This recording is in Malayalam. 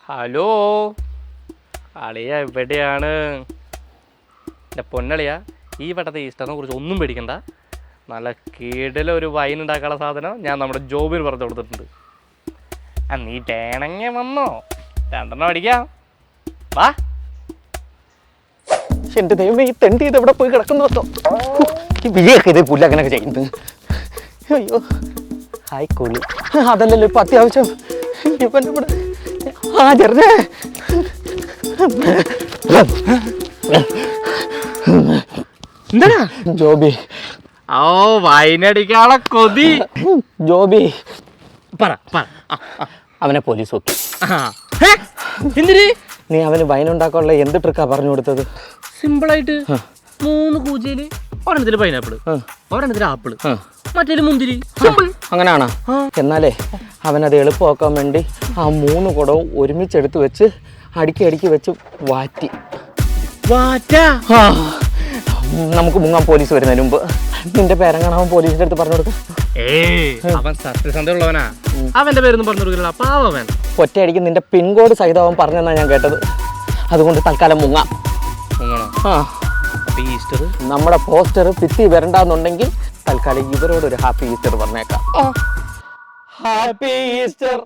ഹലോ അളിയ എവിടെയാണ്? എൻ്റെ പൊന്നളിയ, ഈ വട്ടത്തെ ഈസ്റ്ററിനെ കുറിച്ച് ഒന്നും പേടിക്കണ്ട. നല്ല കീടിലൊരു വൈൻ ഉണ്ടാക്കാനുള്ള സാധനം ഞാൻ നമ്മുടെ ജോബിന് പറഞ്ഞു കൊടുത്തിട്ടുണ്ട്. നീ വേണമെങ്കിൽ വന്നോ, 2 അടിക്കാം. വാ. എന്റെ ദൈവമേ, ഈ തെണ്ടി ഇത് എവിടെ പോയി കിടക്കുന്നു? ഈ വിളിയൊക്കെ ഇത് പുല്ല് അങ്ങനെയൊക്കെ ചെയ്യുന്നത്. അയ്യോ, ആയിക്കോളൂ. അതല്ലല്ലോ ഇപ്പൊ അത്യാവശ്യം. ഇവന്റെ ഇവിടെ ചെറുതേ എന്താ ജോബി? ഓ, വൈനടിക്കാളെ കൊതി. ജോബി പറ പറ. അവനെ പോലീസ് നോക്കി. എന്തിന്? നീ അവന് വൈനുണ്ടാക്കാനുള്ള എന്ത് ട്രിക്കാ പറഞ്ഞു കൊടുത്തത്? സിമ്പിളായിട്ട് 3 കൂജയില് ഒരെണ്ണത്തില് പൈനാപ്പിള്, ഒരെണ്ണത്തില് ആപ്പിള്, മറ്റേല് മുന്തിരി. സിമ്പിൾ. അങ്ങനെയാണോ? എന്നാലേ അവനത് എളുപ്പമാക്കാൻ വേണ്ടി ആ 3 കുടവും ഒരുമിച്ചെടുത്ത് വെച്ച് അടുക്കി വെച്ച് വാറ്റി. നമുക്ക് മുങ്ങാൻ പോലീസ് വരുന്നതിന് മുമ്പ് നിന്റെ പേരെങ്ങാണാവൻ പോലീസിന്റെ അടുത്ത് പറഞ്ഞു കൊടുക്കും. അവൻ സത്യസന്ധമുള്ളവനാ, അവന്റെ പേരൊന്നും പറഞ്ഞു കൊടുക്കില്ല. പാവൻ. ഒറ്റയടിക്ക് നിന്റെ പിൻകോഡ് സഹിതം അവൻ പറഞ്ഞെന്നാ ഞാൻ കേട്ടത്. അതുകൊണ്ട് തൽക്കാലം മുങ്ങാം. നമ്മുടെ പോസ്റ്റർ ഭിത്തി വരണ്ടെന്നുണ്ടെങ്കിൽ തൽക്കാലം ഇവരോടൊരു ഹാപ്പി ഈസ്റ്റർ പറഞ്ഞേക്കാം. Happy Easter.